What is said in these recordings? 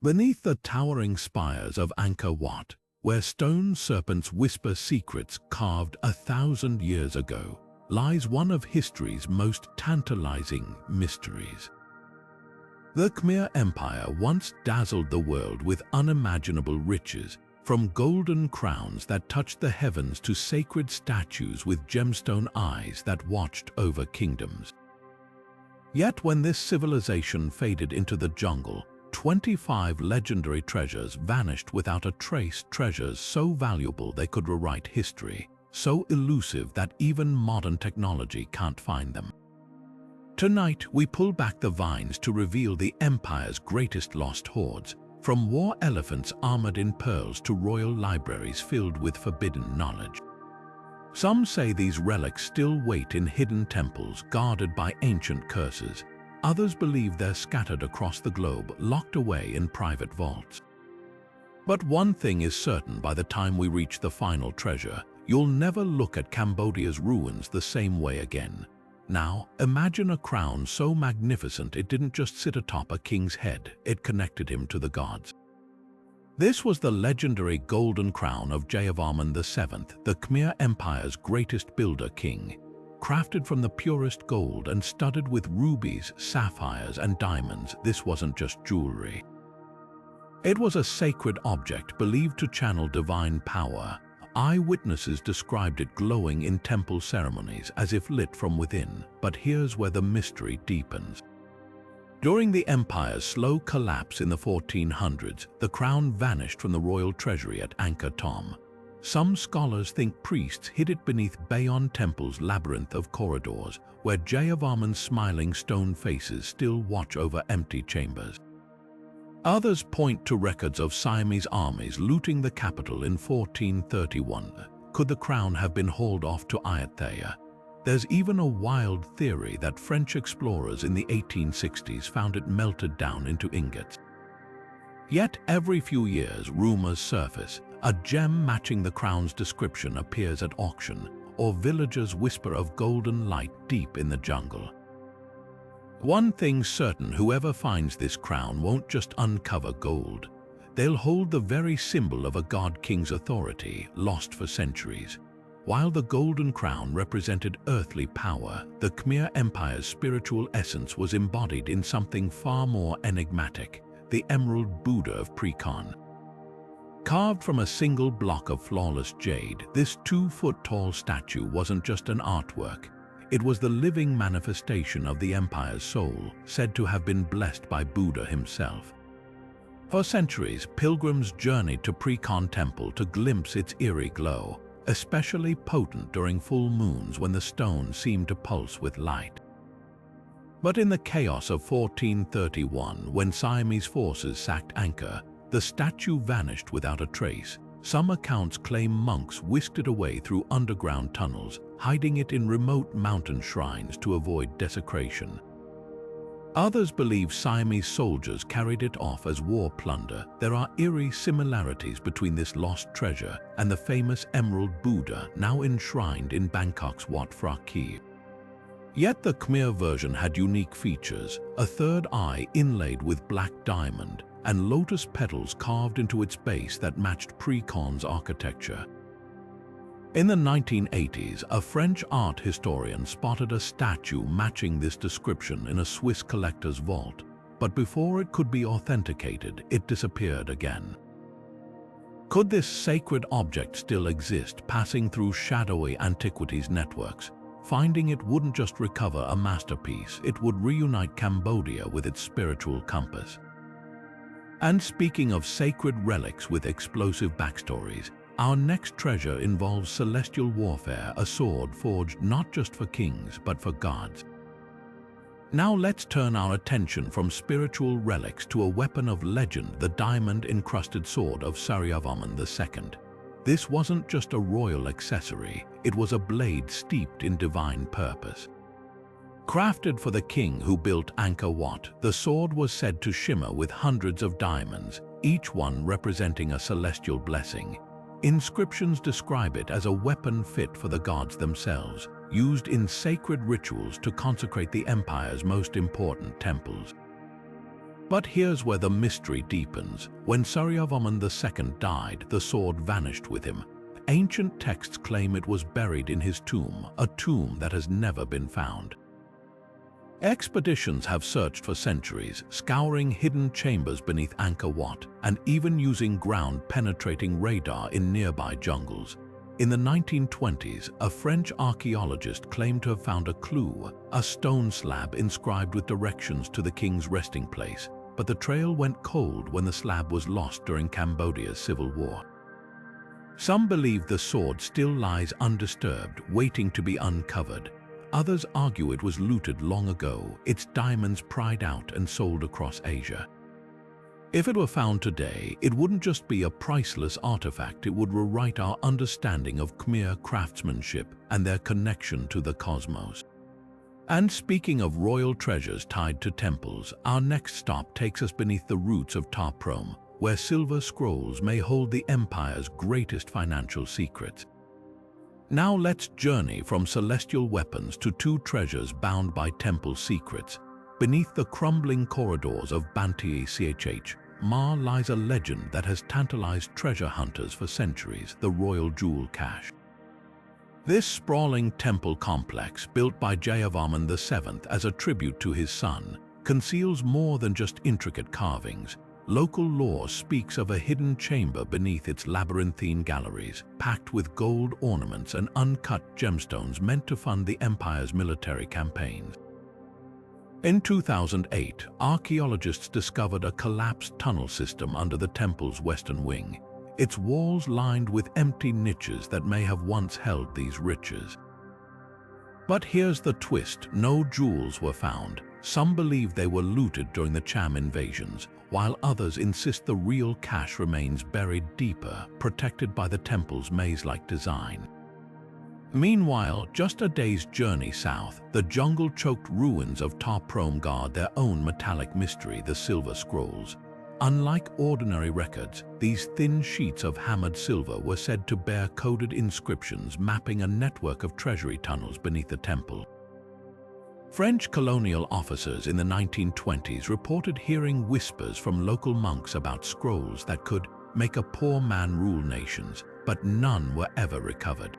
Beneath the towering spires of Angkor Wat, where stone serpents whisper secrets carved 1,000 years ago, lies one of history's most tantalizing mysteries. The Khmer Empire once dazzled the world with unimaginable riches, from golden crowns that touched the heavens to sacred statues with gemstone eyes that watched over kingdoms. Yet when this civilization faded into the jungle, 25 legendary treasures vanished without a trace, treasures so valuable they could rewrite history, so elusive that even modern technology can't find them. Tonight, we pull back the vines to reveal the Empire's greatest lost hoards, from war elephants armored in pearls to royal libraries filled with forbidden knowledge. Some say these relics still wait in hidden temples guarded by ancient curses. Others believe they're scattered across the globe, locked away in private vaults. But one thing is certain: by the time we reach the final treasure, you'll never look at Cambodia's ruins the same way again. Now, imagine a crown so magnificent it didn't just sit atop a king's head, it connected him to the gods. This was the legendary golden crown of Jayavarman VII, the Khmer Empire's greatest builder king. Crafted from the purest gold and studded with rubies, sapphires, and diamonds, this wasn't just jewelry. It was a sacred object believed to channel divine power. Eyewitnesses described it glowing in temple ceremonies as if lit from within. But here's where the mystery deepens. During the empire's slow collapse in the 1400s, the crown vanished from the royal treasury at Angkor Thom. Some scholars think priests hid it beneath Bayon Temple's labyrinth of corridors, where Jayavarman's smiling stone faces still watch over empty chambers. Others point to records of Siamese armies looting the capital in 1431. Could the crown have been hauled off to Ayutthaya? There's even a wild theory that French explorers in the 1860s found it melted down into ingots. Yet every few years, rumors surface. A gem matching the crown's description appears at auction, or villagers whisper of golden light deep in the jungle. One thing's certain: whoever finds this crown won't just uncover gold. They'll hold the very symbol of a god-king's authority, lost for centuries. While the golden crown represented earthly power, the Khmer Empire's spiritual essence was embodied in something far more enigmatic: the Emerald Buddha of Preah Ko. Carved from a single block of flawless jade, this 2-foot-tall statue wasn't just an artwork. It was the living manifestation of the empire's soul, said to have been blessed by Buddha himself. For centuries, pilgrims journeyed to Preah Ko Temple to glimpse its eerie glow, especially potent during full moons when the stone seemed to pulse with light. But in the chaos of 1431, when Siamese forces sacked Angkor, the statue vanished without a trace. Some accounts claim monks whisked it away through underground tunnels, hiding it in remote mountain shrines to avoid desecration. Others believe Siamese soldiers carried it off as war plunder. There are eerie similarities between this lost treasure and the famous Emerald Buddha now enshrined in Bangkok's Wat Phra Ki. Yet the Khmer version had unique features: a third eye inlaid with black diamond, and lotus petals carved into its base that matched Preah Ko's architecture. In the 1980s, a French art historian spotted a statue matching this description in a Swiss collector's vault, but before it could be authenticated, it disappeared again. Could this sacred object still exist, passing through shadowy antiquities networks? Finding it wouldn't just recover a masterpiece, it would reunite Cambodia with its spiritual compass. And speaking of sacred relics with explosive backstories, our next treasure involves celestial warfare, a sword forged not just for kings but for gods. Now let's turn our attention from spiritual relics to a weapon of legend, the diamond-encrusted sword of Suryavarman II. This wasn't just a royal accessory, it was a blade steeped in divine purpose. Crafted for the king who built Angkor Wat, the sword was said to shimmer with hundreds of diamonds, each one representing a celestial blessing. Inscriptions describe it as a weapon fit for the gods themselves, used in sacred rituals to consecrate the empire's most important temples. But here's where the mystery deepens. When Suryavarman II died, the sword vanished with him. Ancient texts claim it was buried in his tomb, a tomb that has never been found. Expeditions have searched for centuries, scouring hidden chambers beneath Angkor Wat and even using ground-penetrating radar in nearby jungles. In the 1920s, a French archaeologist claimed to have found a clue, a stone slab inscribed with directions to the king's resting place, but the trail went cold when the slab was lost during Cambodia's civil war. Some believe the sword still lies undisturbed, waiting to be uncovered. Others argue it was looted long ago, its diamonds pried out and sold across Asia. If it were found today, it wouldn't just be a priceless artifact, it would rewrite our understanding of Khmer craftsmanship and their connection to the cosmos. And speaking of royal treasures tied to temples, our next stop takes us beneath the roots of Ta Prohm, where silver scrolls may hold the empire's greatest financial secrets. Now let's journey from celestial weapons to two treasures bound by temple secrets. Beneath the crumbling corridors of Banteay Chh, Ma lies a legend that has tantalized treasure hunters for centuries, the Royal Jewel Cache. This sprawling temple complex, built by Jayavarman VII as a tribute to his son, conceals more than just intricate carvings. Local lore speaks of a hidden chamber beneath its labyrinthine galleries, packed with gold ornaments and uncut gemstones meant to fund the empire's military campaigns. In 2008, archaeologists discovered a collapsed tunnel system under the temple's western wing, its walls lined with empty niches that may have once held these riches. But here's the twist: no jewels were found. Some believe they were looted during the Cham invasions, while others insist the real cache remains buried deeper, protected by the temple's maze-like design. Meanwhile, just a day's journey south, the jungle-choked ruins of Ta Prohm guard their own metallic mystery, the Silver Scrolls. Unlike ordinary records, these thin sheets of hammered silver were said to bear coded inscriptions mapping a network of treasury tunnels beneath the temple. French colonial officers in the 1920s reported hearing whispers from local monks about scrolls that could make a poor man rule nations, but none were ever recovered.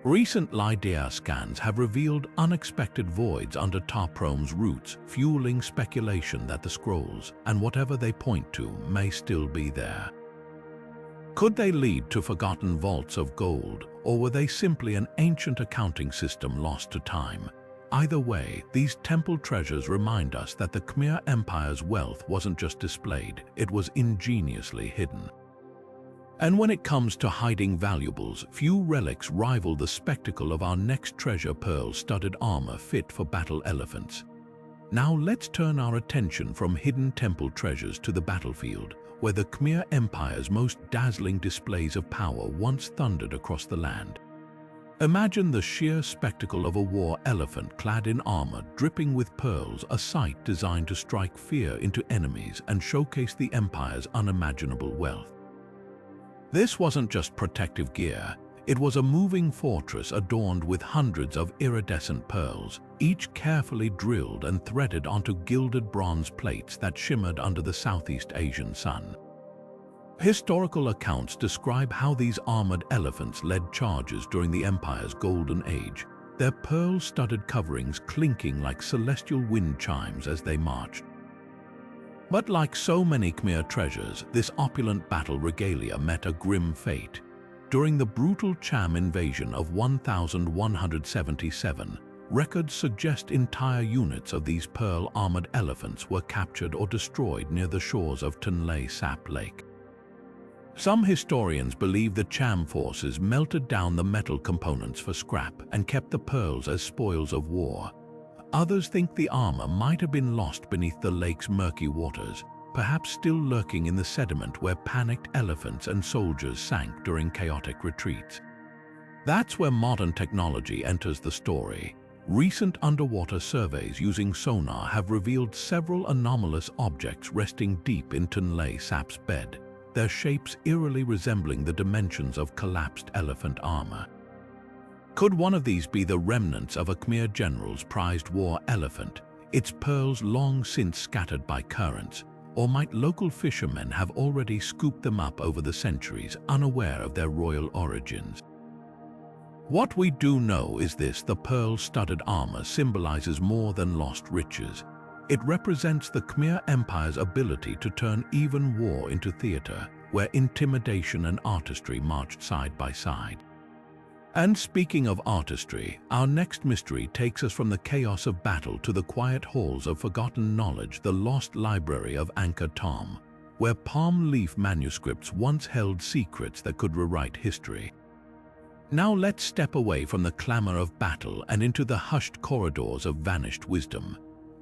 Recent LiDAR scans have revealed unexpected voids under Ta Prohm's roots, fueling speculation that the scrolls, and whatever they point to, may still be there. Could they lead to forgotten vaults of gold, or were they simply an ancient accounting system lost to time? Either way, these temple treasures remind us that the Khmer Empire's wealth wasn't just displayed, it was ingeniously hidden. And when it comes to hiding valuables, few relics rival the spectacle of our next treasure: pearl-studded armor fit for battle elephants. Now let's turn our attention from hidden temple treasures to the battlefield, where the Khmer Empire's most dazzling displays of power once thundered across the land. Imagine the sheer spectacle of a war elephant clad in armor dripping with pearls, a sight designed to strike fear into enemies and showcase the Empire's unimaginable wealth. This wasn't just protective gear, it was a moving fortress adorned with hundreds of iridescent pearls, each carefully drilled and threaded onto gilded bronze plates that shimmered under the Southeast Asian sun. Historical accounts describe how these armored elephants led charges during the Empire's Golden Age, their pearl-studded coverings clinking like celestial wind chimes as they marched. But like so many Khmer treasures, this opulent battle regalia met a grim fate. During the brutal Cham invasion of 1177, records suggest entire units of these pearl-armored elephants were captured or destroyed near the shores of Tonlé Sap Lake. Some historians believe the Cham forces melted down the metal components for scrap and kept the pearls as spoils of war. Others think the armor might have been lost beneath the lake's murky waters, perhaps still lurking in the sediment where panicked elephants and soldiers sank during chaotic retreats. That's where modern technology enters the story. Recent underwater surveys using sonar have revealed several anomalous objects resting deep in Tonlé Sap's bed, their shapes eerily resembling the dimensions of collapsed elephant armor. Could one of these be the remnants of a Khmer general's prized war elephant, its pearls long since scattered by currents, or might local fishermen have already scooped them up over the centuries, unaware of their royal origins? What we do know is this: the pearl-studded armor symbolizes more than lost riches. It represents the Khmer Empire's ability to turn even war into theater, where intimidation and artistry marched side by side. And speaking of artistry, our next mystery takes us from the chaos of battle to the quiet halls of forgotten knowledge, the lost library of Angkor Thom, where palm leaf manuscripts once held secrets that could rewrite history. Now let's step away from the clamor of battle and into the hushed corridors of vanished wisdom.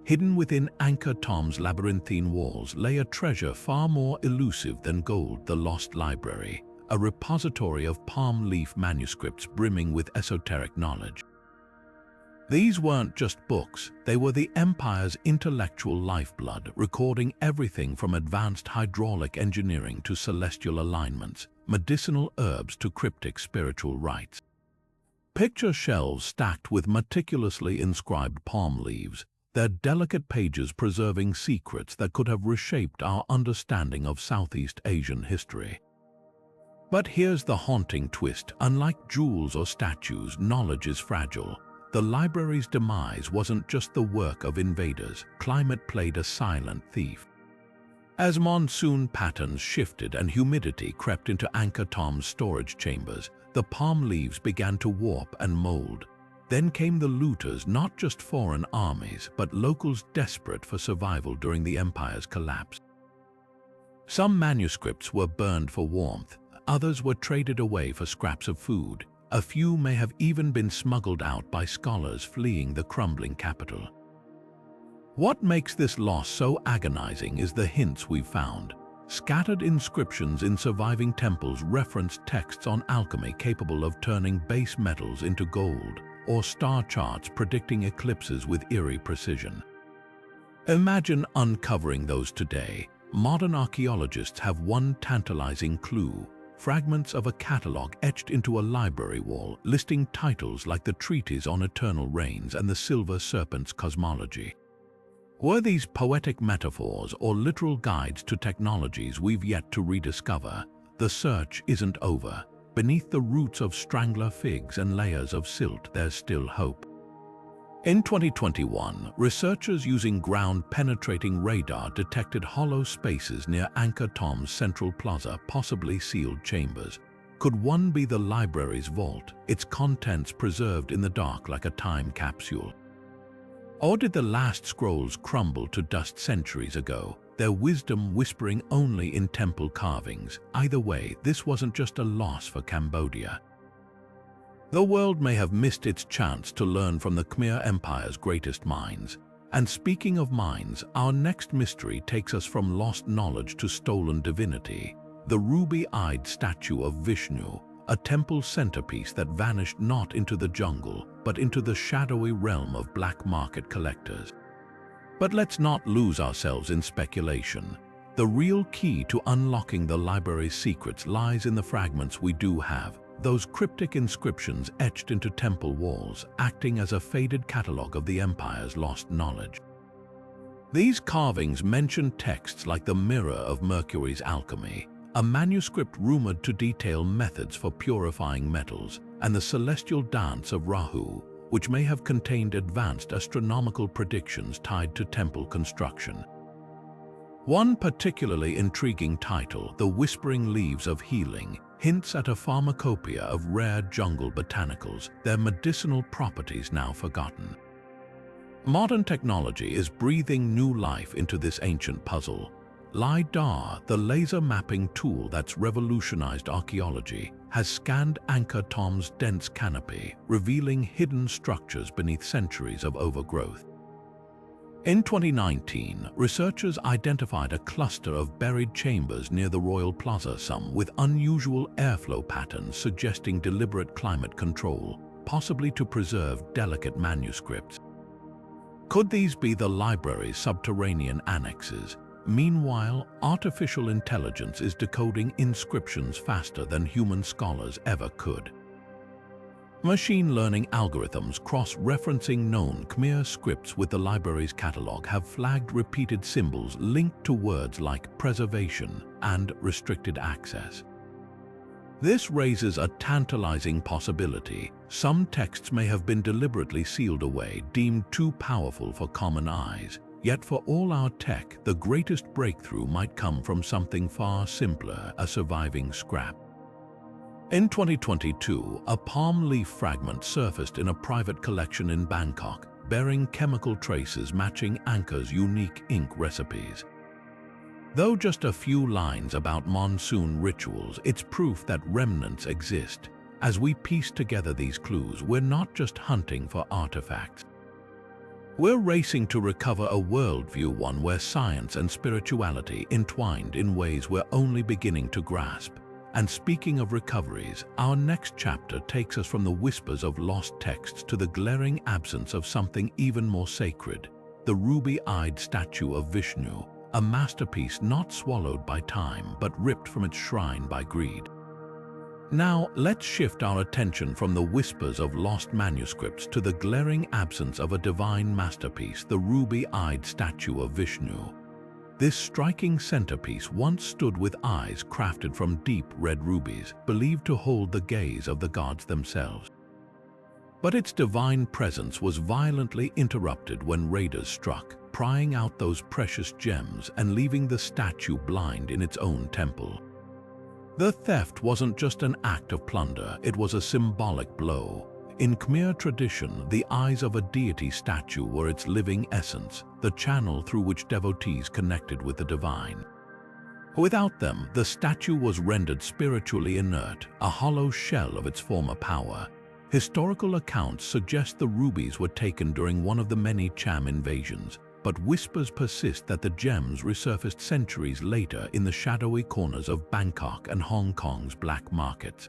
Hidden within Angkor Thom's labyrinthine walls lay a treasure far more elusive than gold: the lost library, a repository of palm leaf manuscripts brimming with esoteric knowledge. These weren't just books, they were the Empire's intellectual lifeblood, recording everything from advanced hydraulic engineering to celestial alignments, medicinal herbs to cryptic spiritual rites. Picture shelves stacked with meticulously inscribed palm leaves, their delicate pages preserving secrets that could have reshaped our understanding of Southeast Asian history. But here's the haunting twist: unlike jewels or statues, knowledge is fragile. The library's demise wasn't just the work of invaders. Climate played a silent thief. As monsoon patterns shifted and humidity crept into Angkor Thom's storage chambers, the palm leaves began to warp and mold. Then came the looters, not just foreign armies, but locals desperate for survival during the empire's collapse. Some manuscripts were burned for warmth, others were traded away for scraps of food. A few may have even been smuggled out by scholars fleeing the crumbling capital. What makes this loss so agonizing is the hints we've found. Scattered inscriptions in surviving temples reference texts on alchemy capable of turning base metals into gold, or star charts predicting eclipses with eerie precision. Imagine uncovering those today. Modern archaeologists have one tantalizing clue: fragments of a catalogue etched into a library wall, listing titles like the Treatise on Eternal Reigns and the Silver Serpent's Cosmology. Were these poetic metaphors or literal guides to technologies we've yet to rediscover? The search isn't over. Beneath the roots of strangler figs and layers of silt, there's still hope. In 2021, researchers using ground-penetrating radar detected hollow spaces near Angkor Thom's central plaza, possibly sealed chambers. Could one be the library's vault, its contents preserved in the dark like a time capsule? Or did the last scrolls crumble to dust centuries ago, their wisdom whispering only in temple carvings? Either way, this wasn't just a loss for Cambodia. The world may have missed its chance to learn from the Khmer Empire's greatest minds. And speaking of minds, our next mystery takes us from lost knowledge to stolen divinity: the Ruby-Eyed Statue of Vishnu, a temple centerpiece that vanished not into the jungle, but into the shadowy realm of black market collectors. But let's not lose ourselves in speculation. The real key to unlocking the library's secrets lies in the fragments we do have. Those cryptic inscriptions etched into temple walls, acting as a faded catalogue of the empire's lost knowledge. These carvings mention texts like the Mirror of Mercury's Alchemy, a manuscript rumored to detail methods for purifying metals, and the Celestial Dance of Rahu, which may have contained advanced astronomical predictions tied to temple construction. One particularly intriguing title, The Whispering Leaves of Healing, hints at a pharmacopoeia of rare jungle botanicals, their medicinal properties now forgotten. Modern technology is breathing new life into this ancient puzzle. LiDAR, the laser mapping tool that's revolutionized archaeology, has scanned Angkor Thom's dense canopy, revealing hidden structures beneath centuries of overgrowth. In 2019, researchers identified a cluster of buried chambers near the Royal Plaza, some with unusual airflow patterns suggesting deliberate climate control, possibly to preserve delicate manuscripts. Could these be the library's subterranean annexes? Meanwhile, artificial intelligence is decoding inscriptions faster than human scholars ever could. Machine learning algorithms cross-referencing known Khmer scripts with the library's catalog have flagged repeated symbols linked to words like preservation and restricted access. This raises a tantalizing possibility. Some texts may have been deliberately sealed away, deemed too powerful for common eyes. Yet for all our tech, the greatest breakthrough might come from something far simpler, a surviving scrap. In 2022, a palm leaf fragment surfaced in a private collection in Bangkok, bearing chemical traces matching Angkor's unique ink recipes. Though just a few lines about monsoon rituals, it's proof that remnants exist. As we piece together these clues, we're not just hunting for artifacts. We're racing to recover a worldview, one where science and spirituality entwined in ways we're only beginning to grasp. And speaking of recoveries, our next chapter takes us from the whispers of lost texts to the glaring absence of something even more sacred, the Ruby-Eyed Statue of Vishnu, a masterpiece not swallowed by time but ripped from its shrine by greed. Now, let's shift our attention from the whispers of lost manuscripts to the glaring absence of a divine masterpiece, the Ruby-Eyed Statue of Vishnu. This striking centerpiece once stood with eyes crafted from deep red rubies, believed to hold the gaze of the gods themselves. But its divine presence was violently interrupted when raiders struck, prying out those precious gems and leaving the statue blind in its own temple. The theft wasn't just an act of plunder, it was a symbolic blow. In Khmer tradition, the eyes of a deity statue were its living essence, the channel through which devotees connected with the divine. Without them, the statue was rendered spiritually inert, a hollow shell of its former power. Historical accounts suggest the rubies were taken during one of the many Cham invasions, but whispers persist that the gems resurfaced centuries later in the shadowy corners of Bangkok and Hong Kong's black markets.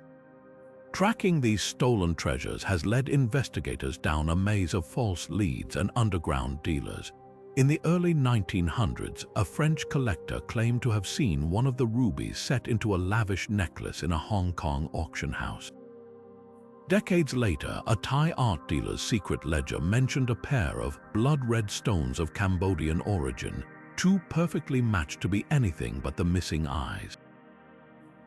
Tracking these stolen treasures has led investigators down a maze of false leads and underground dealers. In the early 1900s, a French collector claimed to have seen one of the rubies set into a lavish necklace in a Hong Kong auction house. Decades later, a Thai art dealer's secret ledger mentioned a pair of blood-red stones of Cambodian origin, too perfectly matched to be anything but the missing eyes.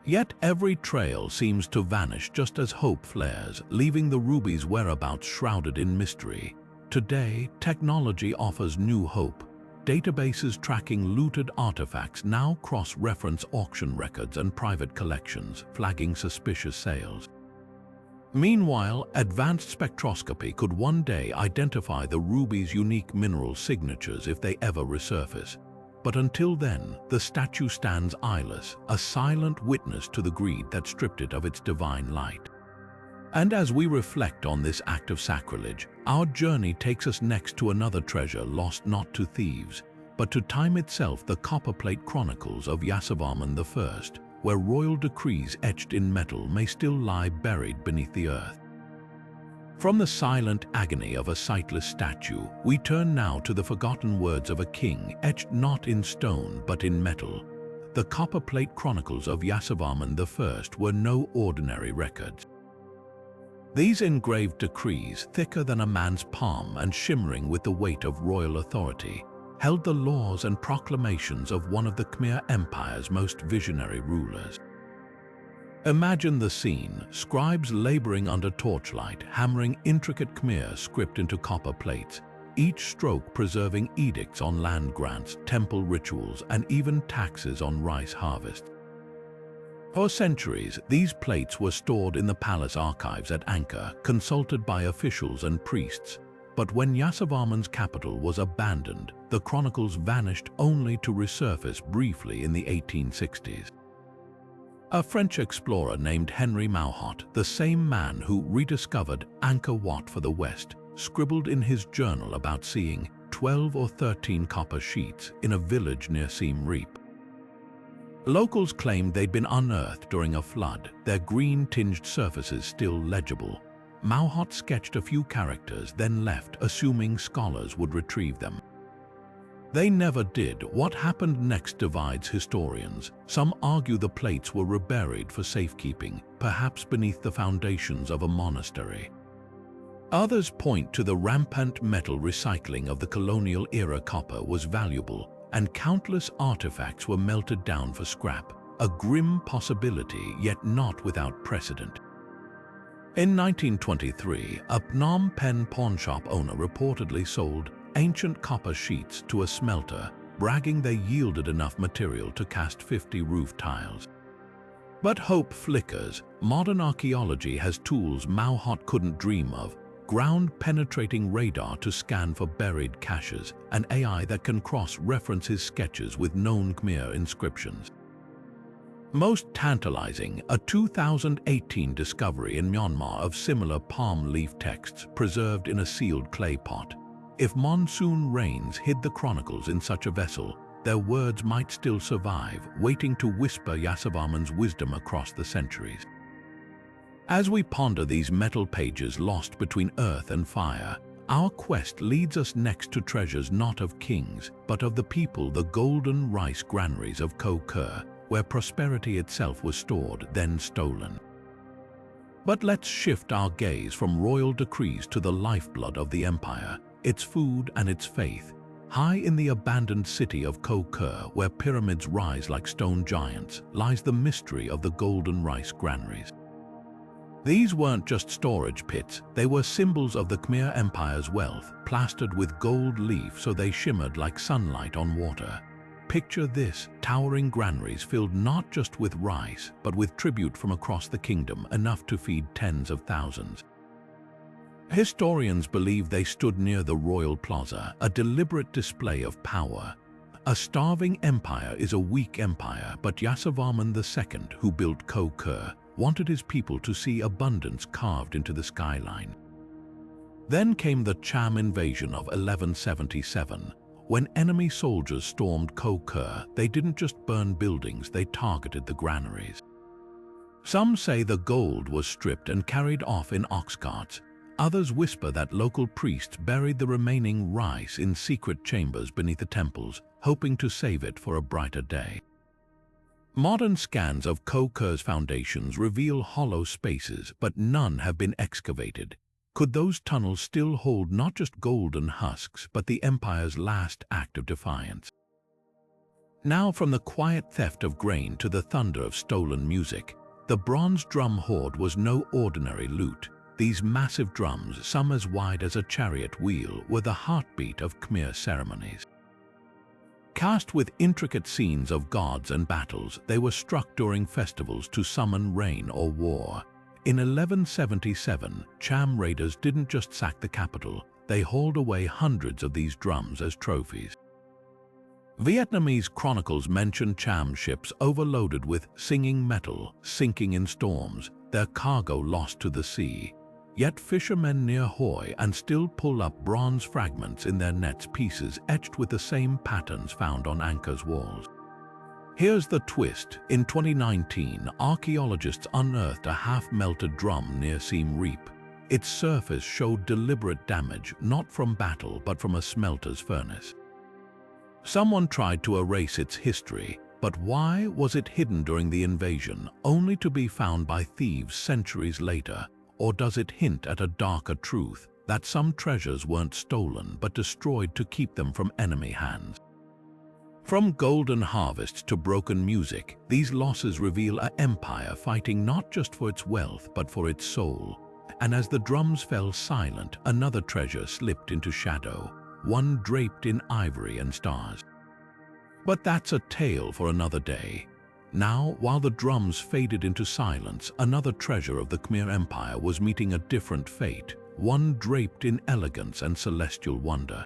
Yet every trail seems to vanish just as hope flares, leaving the ruby's whereabouts shrouded in mystery. Today, technology offers new hope. Databases tracking looted artifacts now cross-reference auction records and private collections, flagging suspicious sales. Meanwhile, advanced spectroscopy could one day identify the ruby's unique mineral signatures if they ever resurface. But until then, the statue stands eyeless, a silent witness to the greed that stripped it of its divine light. And as we reflect on this act of sacrilege, our journey takes us next to another treasure lost not to thieves, but to time itself, the copperplate chronicles of Jayavarman I, where royal decrees etched in metal may still lie buried beneath the earth. From the silent agony of a sightless statue, we turn now to the forgotten words of a king, etched not in stone but in metal. The copperplate chronicles of Jayavarman I were no ordinary records. These engraved decrees, thicker than a man's palm and shimmering with the weight of royal authority, held the laws and proclamations of one of the Khmer Empire's most visionary rulers. Imagine the scene: scribes laboring under torchlight, hammering intricate Khmer script into copper plates, each stroke preserving edicts on land grants, temple rituals, and even taxes on rice harvests. For centuries, these plates were stored in the palace archives at Angkor, consulted by officials and priests. But when Jayavarman's capital was abandoned, the chronicles vanished only to resurface briefly in the 1860s. A French explorer named Henry Mauhot, the same man who rediscovered Angkor Wat for the West, scribbled in his journal about seeing 12 or 13 copper sheets in a village near Siem Reap. Locals claimed they'd been unearthed during a flood, their green-tinged surfaces still legible. Mauhot sketched a few characters, then left, assuming scholars would retrieve them. They never did. What happened next divides historians. Some argue the plates were reburied for safekeeping, perhaps beneath the foundations of a monastery. Others point to the rampant metal recycling of the colonial era. Copper was valuable, and countless artifacts were melted down for scrap, a grim possibility yet not without precedent. In 1923, a Phnom Penh pawnshop owner reportedly sold ancient copper sheets to a smelter, bragging they yielded enough material to cast 50 roof tiles. But hope flickers. Modern archaeology has tools Mao Hot couldn't dream of: ground-penetrating radar to scan for buried caches, and AI that can cross-reference his sketches with known Khmer inscriptions. Most tantalizing, a 2018 discovery in Myanmar of similar palm leaf texts preserved in a sealed clay pot. If monsoon rains hid the chronicles in such a vessel, their words might still survive, waiting to whisper Jayavarman's wisdom across the centuries. As we ponder these metal pages lost between earth and fire, our quest leads us next to treasures not of kings, but of the people, the golden rice granaries of Ko Ker, where prosperity itself was stored, then stolen. But let's shift our gaze from royal decrees to the lifeblood of the empire, its food and its faith. High in the abandoned city of Ko Ker, where pyramids rise like stone giants, lies the mystery of the golden rice granaries. These weren't just storage pits, they were symbols of the Khmer Empire's wealth, plastered with gold leaf so they shimmered like sunlight on water. Picture this: towering granaries filled not just with rice, but with tribute from across the kingdom, enough to feed tens of thousands. Historians believe they stood near the royal plaza, a deliberate display of power. A starving empire is a weak empire, but Jayavarman II, who built Ko Ker, wanted his people to see abundance carved into the skyline. Then came the Cham invasion of 1177. When enemy soldiers stormed Ko Ker, they didn't just burn buildings, they targeted the granaries. Some say the gold was stripped and carried off in ox carts. Others whisper that local priests buried the remaining rice in secret chambers beneath the temples, hoping to save it for a brighter day. Modern scans of Ko Ker's foundations reveal hollow spaces, but none have been excavated. Could those tunnels still hold not just golden husks, but the empire's last act of defiance? Now, from the quiet theft of grain to the thunder of stolen music, the bronze drum hoard was no ordinary loot. These massive drums, some as wide as a chariot wheel, were the heartbeat of Khmer ceremonies. Cast with intricate scenes of gods and battles, they were struck during festivals to summon rain or war. In 1177, Cham raiders didn't just sack the capital, they hauled away hundreds of these drums as trophies. Vietnamese chronicles mention Cham ships overloaded with singing metal, sinking in storms, their cargo lost to the sea. Yet fishermen near Hoi and still pull up bronze fragments in their nets, pieces etched with the same patterns found on Angkor's walls. Here's the twist. In 2019, archaeologists unearthed a half-melted drum near Siem Reap. Its surface showed deliberate damage, not from battle but from a smelter's furnace. Someone tried to erase its history, but why was it hidden during the invasion, only to be found by thieves centuries later? Or does it hint at a darker truth, that some treasures weren't stolen but destroyed to keep them from enemy hands? From golden harvests to broken music, these losses reveal an empire fighting not just for its wealth but for its soul. And as the drums fell silent, another treasure slipped into shadow, one draped in ivory and stars. But that's a tale for another day. Now, while the drums faded into silence, another treasure of the Khmer Empire was meeting a different fate, one draped in elegance and celestial wonder.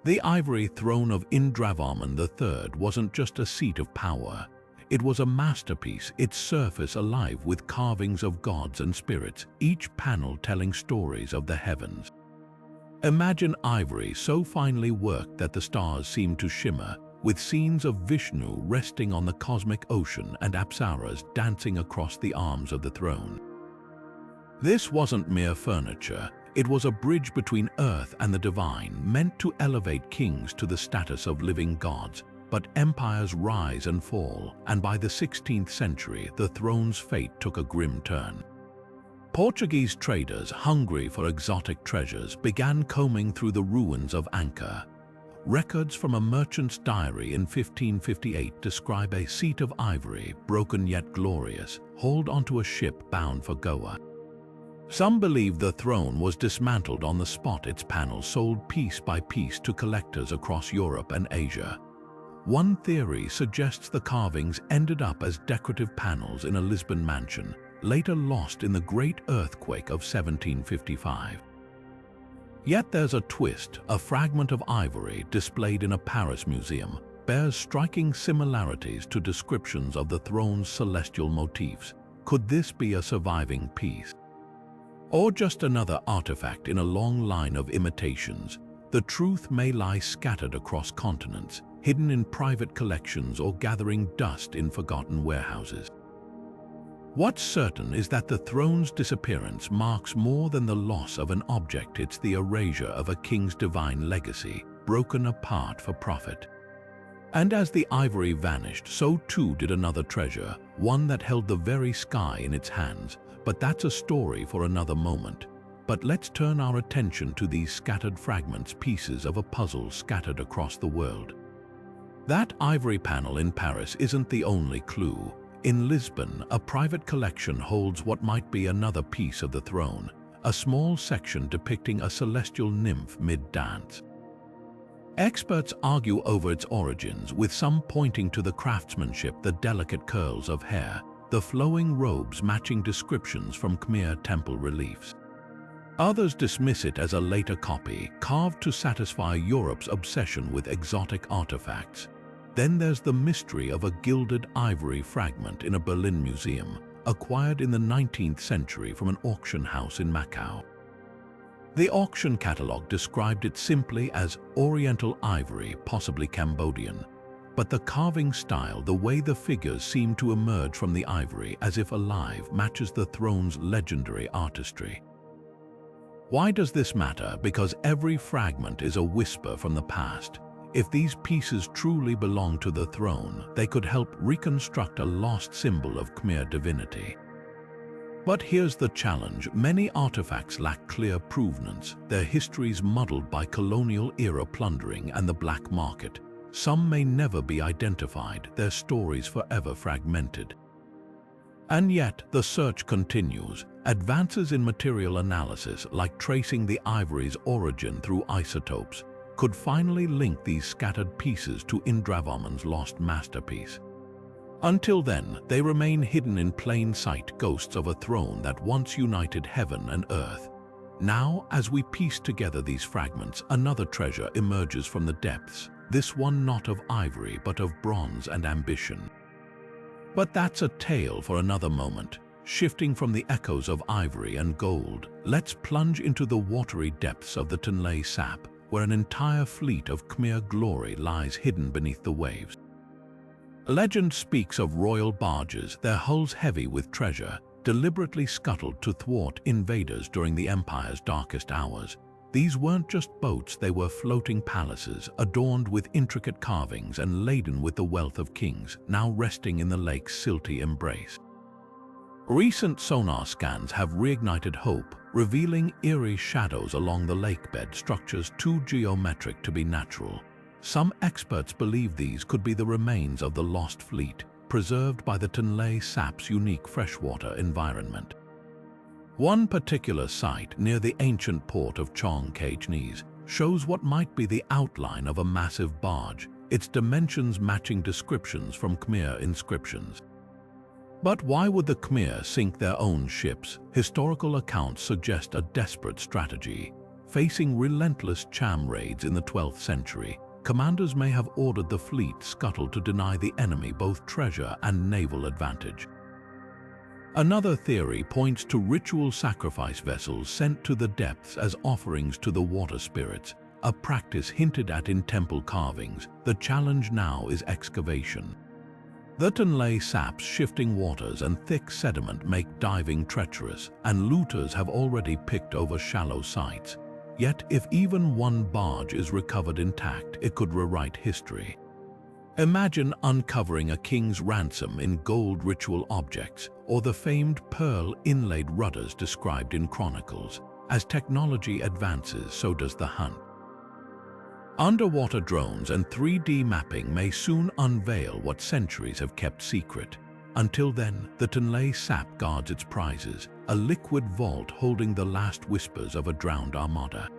The ivory throne of Indravarman III wasn't just a seat of power. It was a masterpiece, its surface alive with carvings of gods and spirits, each panel telling stories of the heavens. Imagine ivory so finely worked that the stars seemed to shimmer, with scenes of Vishnu resting on the cosmic ocean and apsaras dancing across the arms of the throne. This wasn't mere furniture, it was a bridge between earth and the divine, meant to elevate kings to the status of living gods. But empires rise and fall, and by the 16th century, the throne's fate took a grim turn. Portuguese traders, hungry for exotic treasures, began combing through the ruins of Angkor. Records from a merchant's diary in 1558 describe a seat of ivory, broken yet glorious, hauled onto a ship bound for Goa. Some believe the throne was dismantled on the spot, its panels sold piece by piece to collectors across Europe and Asia. One theory suggests the carvings ended up as decorative panels in a Lisbon mansion, later lost in the Great Earthquake of 1755. Yet there's a twist. A fragment of ivory displayed in a Paris museum bears striking similarities to descriptions of the throne's celestial motifs. Could this be a surviving piece? Or just another artifact in a long line of imitations? The truth may lie scattered across continents, hidden in private collections or gathering dust in forgotten warehouses. What's certain is that the throne's disappearance marks more than the loss of an object. It's the erasure of a king's divine legacy, broken apart for profit. And as the ivory vanished, so too did another treasure, one that held the very sky in its hands. But that's a story for another moment. But let's turn our attention to these scattered fragments, pieces of a puzzle scattered across the world. That ivory panel in Paris isn't the only clue. In Lisbon, a private collection holds what might be another piece of the throne, a small section depicting a celestial nymph mid-dance. Experts argue over its origins, with some pointing to the craftsmanship, the delicate curls of hair, the flowing robes matching descriptions from Khmer temple reliefs. Others dismiss it as a later copy, carved to satisfy Europe's obsession with exotic artifacts. Then there's the mystery of a gilded ivory fragment in a Berlin museum, acquired in the 19th century from an auction house in Macau. The auction catalogue described it simply as Oriental ivory, possibly Cambodian. But the carving style, the way the figures seem to emerge from the ivory as if alive, matches the throne's legendary artistry. Why does this matter? Because every fragment is a whisper from the past. If these pieces truly belong to the throne, they could help reconstruct a lost symbol of Khmer divinity. But here's the challenge. Many artifacts lack clear provenance, their histories muddled by colonial-era plundering and the black market. Some may never be identified, their stories forever fragmented. And yet, the search continues. Advances in material analysis, like tracing the ivory's origin through isotopes, could finally link these scattered pieces to Indravarman's lost masterpiece. Until then, they remain hidden in plain sight, ghosts of a throne that once united heaven and earth. Now, as we piece together these fragments, another treasure emerges from the depths, this one not of ivory but of bronze and ambition. But that's a tale for another moment. Shifting from the echoes of ivory and gold, let's plunge into the watery depths of the Tonlé Sap, where an entire fleet of Khmer glory lies hidden beneath the waves. Legend speaks of royal barges, their hulls heavy with treasure, deliberately scuttled to thwart invaders during the empire's darkest hours. These weren't just boats, they were floating palaces, adorned with intricate carvings and laden with the wealth of kings, now resting in the lake's silty embrace. Recent sonar scans have reignited hope, revealing eerie shadows along the lakebed, structures too geometric to be natural. Some experts believe these could be the remains of the lost fleet, preserved by the Tonlé Sap's unique freshwater environment. One particular site near the ancient port of Chong Kajnis shows what might be the outline of a massive barge, its dimensions matching descriptions from Khmer inscriptions. But why would the Khmer sink their own ships? Historical accounts suggest a desperate strategy. Facing relentless Cham raids in the 12th century, commanders may have ordered the fleet scuttled to deny the enemy both treasure and naval advantage. Another theory points to ritual sacrifice vessels sent to the depths as offerings to the water spirits, a practice hinted at in temple carvings. The challenge now is excavation. The Tonlé Sap's shifting waters and thick sediment make diving treacherous, and looters have already picked over shallow sites. Yet, if even one barge is recovered intact, it could rewrite history. Imagine uncovering a king's ransom in gold ritual objects or the famed pearl-inlaid rudders described in chronicles. As technology advances, so does the hunt. Underwater drones and 3D mapping may soon unveil what centuries have kept secret. Until then, the Tonlé Sap guards its prizes, a liquid vault holding the last whispers of a drowned armada.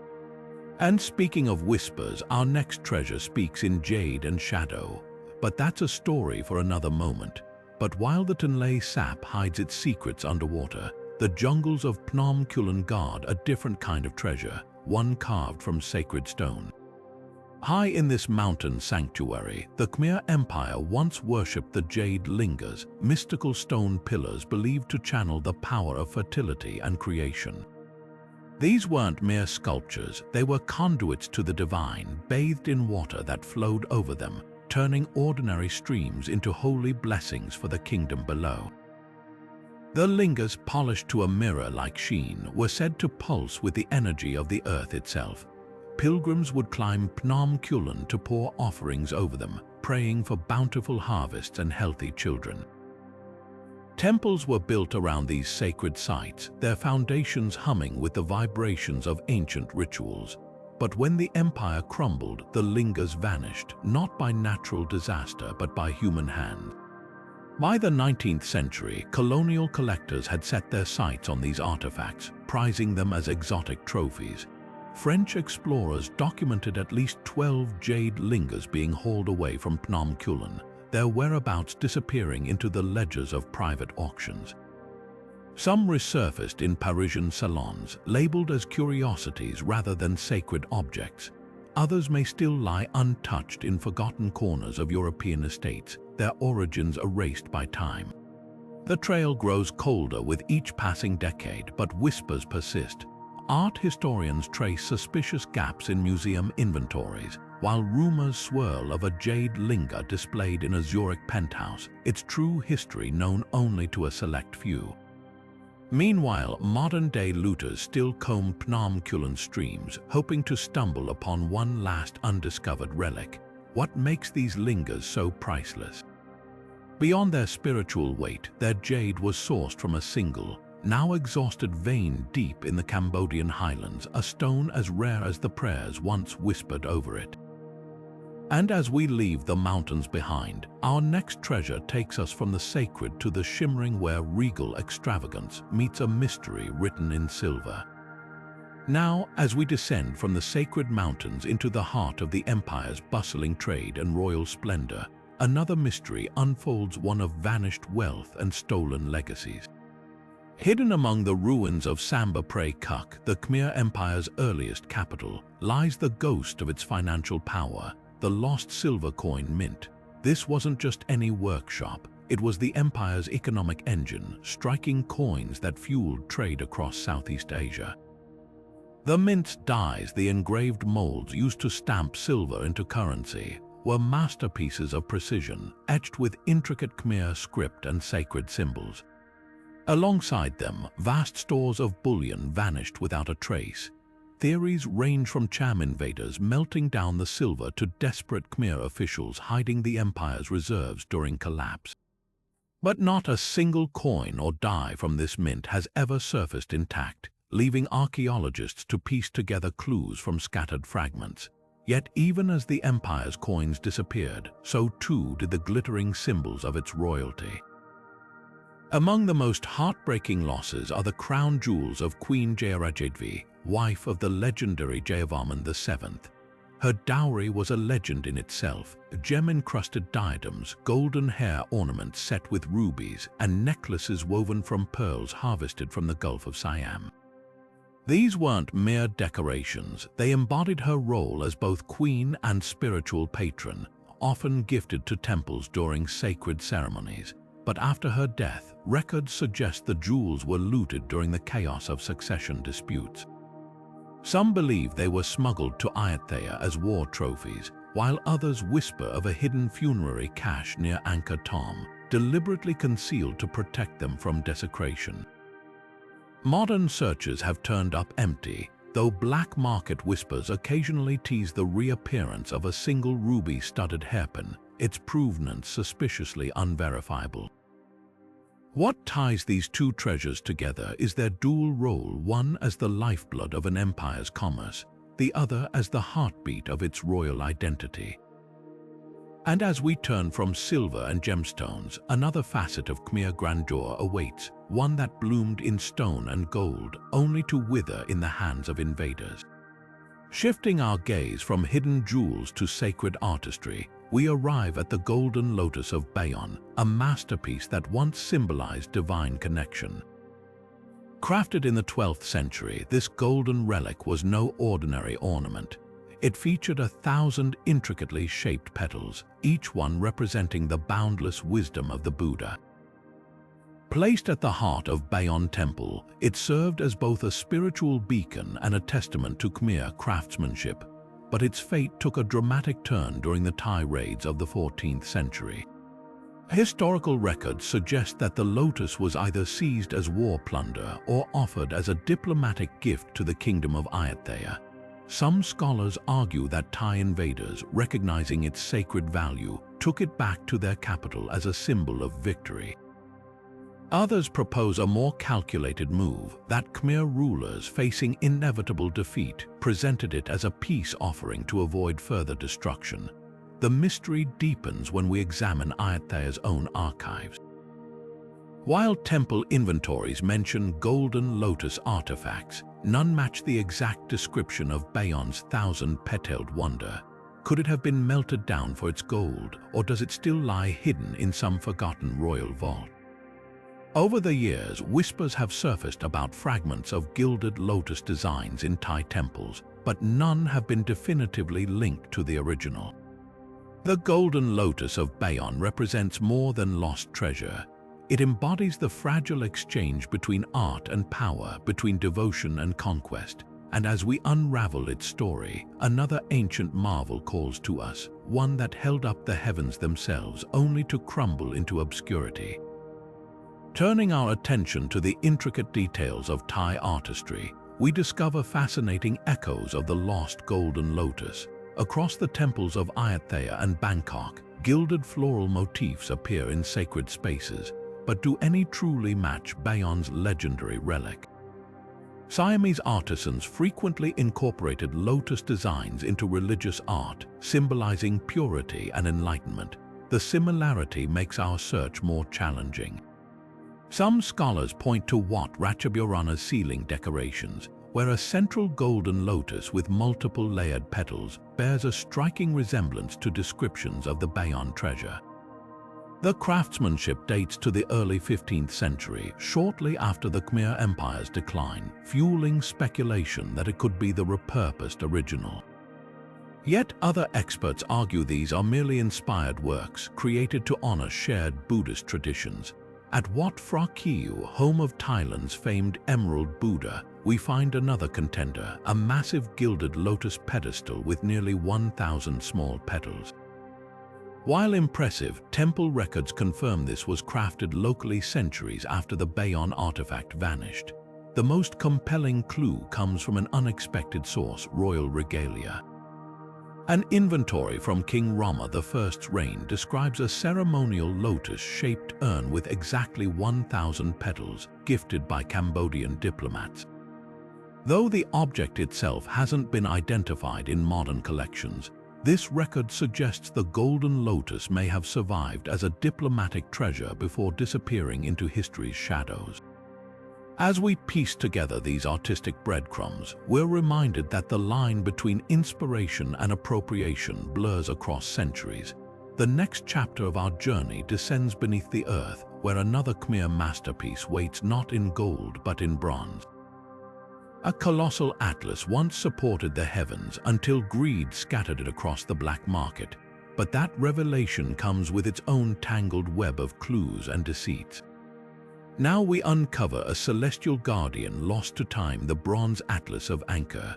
And speaking of whispers, our next treasure speaks in jade and shadow. But that's a story for another moment. But while the Tonlé Sap hides its secrets underwater, the jungles of Phnom Kulen guard a different kind of treasure, one carved from sacred stone. High in this mountain sanctuary, the Khmer Empire once worshipped the Jade lingas, mystical stone pillars believed to channel the power of fertility and creation. These weren't mere sculptures, they were conduits to the divine, bathed in water that flowed over them, turning ordinary streams into holy blessings for the kingdom below. The lingas, polished to a mirror-like sheen, were said to pulse with the energy of the earth itself. Pilgrims would climb Phnom Kulen to pour offerings over them, praying for bountiful harvests and healthy children. Temples were built around these sacred sites, their foundations humming with the vibrations of ancient rituals. But when the empire crumbled, the lingas vanished, not by natural disaster but by human hand. By the 19th century, colonial collectors had set their sights on these artifacts, prizing them as exotic trophies. French explorers documented at least 12 jade lingas being hauled away from Phnom Kulen, their whereabouts disappearing into the ledgers of private auctions. Some resurfaced in Parisian salons, labeled as curiosities rather than sacred objects. Others may still lie untouched in forgotten corners of European estates, their origins erased by time. The trail grows colder with each passing decade, but whispers persist. Art historians trace suspicious gaps in museum inventories, while rumors swirl of a jade linga displayed in a Zurich penthouse, its true history known only to a select few. Meanwhile, modern-day looters still comb Phnom Kulen streams, hoping to stumble upon one last undiscovered relic. What makes these lingas so priceless? Beyond their spiritual weight, their jade was sourced from a single, now exhausted vein deep in the Cambodian highlands, a stone as rare as the prayers once whispered over it. And as we leave the mountains behind, our next treasure takes us from the sacred to the shimmering where regal extravagance meets a mystery written in silver. Now, as we descend from the sacred mountains into the heart of the empire's bustling trade and royal splendor, another mystery unfolds, one of vanished wealth and stolen legacies. Hidden among the ruins of Samba Preah Ko, the Khmer Empire's earliest capital, lies the ghost of its financial power, the lost silver coin mint. This wasn't just any workshop, it was the empire's economic engine, striking coins that fueled trade across Southeast Asia. The mint's dies, the engraved molds used to stamp silver into currency, were masterpieces of precision, etched with intricate Khmer script and sacred symbols. Alongside them, vast stores of bullion vanished without a trace. Theories range from Cham invaders melting down the silver to desperate Khmer officials hiding the empire's reserves during collapse. But not a single coin or die from this mint has ever surfaced intact, leaving archaeologists to piece together clues from scattered fragments. Yet even as the empire's coins disappeared, so too did the glittering symbols of its royalty. Among the most heartbreaking losses are the crown jewels of Queen Jayavarman, wife of the legendary Jayavarman II. Her dowry was a legend in itself, gem-encrusted diadems, golden hair ornaments set with rubies, and necklaces woven from pearls harvested from the Gulf of Siam. These weren't mere decorations, they embodied her role as both queen and spiritual patron, often gifted to temples during sacred ceremonies. But after her death, records suggest the jewels were looted during the chaos of succession disputes. Some believe they were smuggled to Ayutthaya as war trophies, while others whisper of a hidden funerary cache near Angkor Thom, deliberately concealed to protect them from desecration. Modern searches have turned up empty, though black market whispers occasionally tease the reappearance of a single ruby-studded hairpin, its provenance suspiciously unverifiable. What ties these two treasures together is their dual role, one as the lifeblood of an empire's commerce, the other as the heartbeat of its royal identity. And as we turn from silver and gemstones, another facet of Khmer grandeur awaits, one that bloomed in stone and gold, only to wither in the hands of invaders. Shifting our gaze from hidden jewels to sacred artistry, we arrive at the golden lotus of Bayon, a masterpiece that once symbolized divine connection. Crafted in the 12th century, this golden relic was no ordinary ornament. It featured 1,000 intricately shaped petals, each one representing the boundless wisdom of the Buddha. Placed at the heart of Bayon Temple, it served as both a spiritual beacon and a testament to Khmer craftsmanship, but its fate took a dramatic turn during the Thai raids of the 14th century. Historical records suggest that the lotus was either seized as war plunder or offered as a diplomatic gift to the Kingdom of Ayutthaya. Some scholars argue that Thai invaders, recognizing its sacred value, took it back to their capital as a symbol of victory. Others propose a more calculated move, that Khmer rulers, facing inevitable defeat, presented it as a peace offering to avoid further destruction. The mystery deepens when we examine Ayutthaya's own archives. While temple inventories mention golden lotus artifacts, none match the exact description of Bayon's 1,000-petaled wonder. Could it have been melted down for its gold, or does it still lie hidden in some forgotten royal vault? Over the years, whispers have surfaced about fragments of gilded lotus designs in Thai temples, but none have been definitively linked to the original. The golden lotus of Bayon represents more than lost treasure. It embodies the fragile exchange between art and power, between devotion and conquest. And as we unravel its story, another ancient marvel calls to us, one that held up the heavens themselves only to crumble into obscurity. Turning our attention to the intricate details of Thai artistry, we discover fascinating echoes of the lost golden lotus. Across the temples of Ayutthaya and Bangkok, gilded floral motifs appear in sacred spaces. But do any truly match Bayon's legendary relic? Siamese artisans frequently incorporated lotus designs into religious art, symbolizing purity and enlightenment. The similarity makes our search more challenging. Some scholars point to Wat Ratchaburana's ceiling decorations, where a central golden lotus with multiple layered petals bears a striking resemblance to descriptions of the Bayon treasure. The craftsmanship dates to the early 15th century, shortly after the Khmer Empire's decline, fueling speculation that it could be the repurposed original. Yet other experts argue these are merely inspired works created to honor shared Buddhist traditions. At Wat Phra Ko, home of Thailand's famed Emerald Buddha, we find another contender, a massive gilded lotus pedestal with nearly 1,000 small petals. While impressive, temple records confirm this was crafted locally centuries after the Bayon artifact vanished. The most compelling clue comes from an unexpected source, royal regalia. An inventory from King Rama I's reign describes a ceremonial lotus-shaped urn with exactly 1,000 petals, gifted by Cambodian diplomats. Though the object itself hasn't been identified in modern collections, this record suggests the golden lotus may have survived as a diplomatic treasure before disappearing into history's shadows. As we piece together these artistic breadcrumbs, we're reminded that the line between inspiration and appropriation blurs across centuries. The next chapter of our journey descends beneath the earth, where another Khmer masterpiece waits not in gold but in bronze. A colossal atlas once supported the heavens until greed scattered it across the black market. But that revelation comes with its own tangled web of clues and deceits. Now we uncover a celestial guardian lost to time, the bronze atlas of Angkor.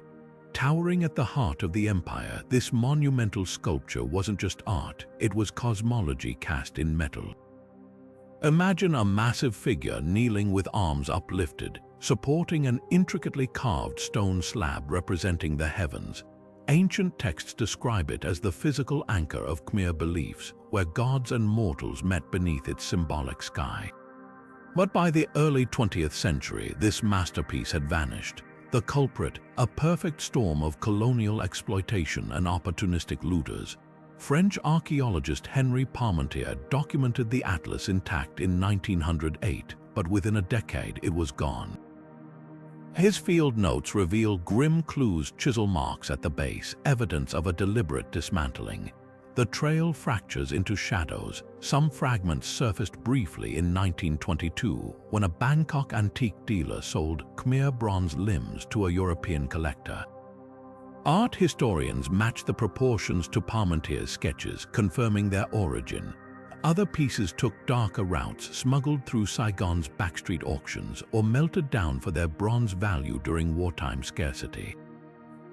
Towering at the heart of the empire, this monumental sculpture wasn't just art, it was cosmology cast in metal. Imagine a massive figure kneeling with arms uplifted, supporting an intricately carved stone slab representing the heavens. Ancient texts describe it as the physical anchor of Khmer beliefs, where gods and mortals met beneath its symbolic sky. But by the early 20th century, this masterpiece had vanished. The culprit, a perfect storm of colonial exploitation and opportunistic looters. French archaeologist Henri Parmentier documented the atlas intact in 1908, but within a decade it was gone. His field notes reveal grim clues, chisel marks at the base, evidence of a deliberate dismantling. The trail fractures into shadows. Some fragments surfaced briefly in 1922 when a Bangkok antique dealer sold Khmer bronze limbs to a European collector. Art historians match the proportions to Parmentier's sketches, confirming their origin. Other pieces took darker routes, smuggled through Saigon's backstreet auctions, or melted down for their bronze value during wartime scarcity.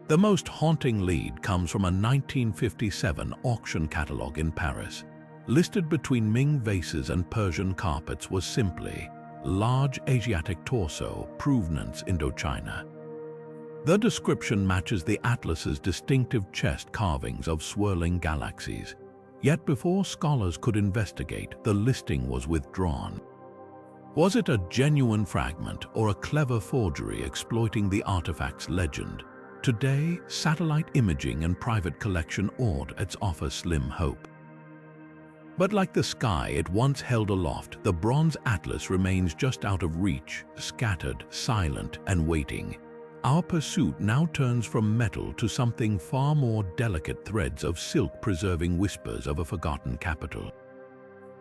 The most haunting lead comes from a 1957 auction catalogue in Paris. Listed between Ming vases and Persian carpets was simply, large Asiatic torso, provenance Indochina. The description matches the atlas's distinctive chest carvings of swirling galaxies. Yet before scholars could investigate, the listing was withdrawn. Was it a genuine fragment or a clever forgery exploiting the artifact's legend? Today, satellite imaging and private collection audits offer slim hope. But like the sky it once held aloft, the bronze atlas remains just out of reach, scattered, silent, and waiting. Our pursuit now turns from metal to something far more delicate, threads of silk preserving whispers of a forgotten capital.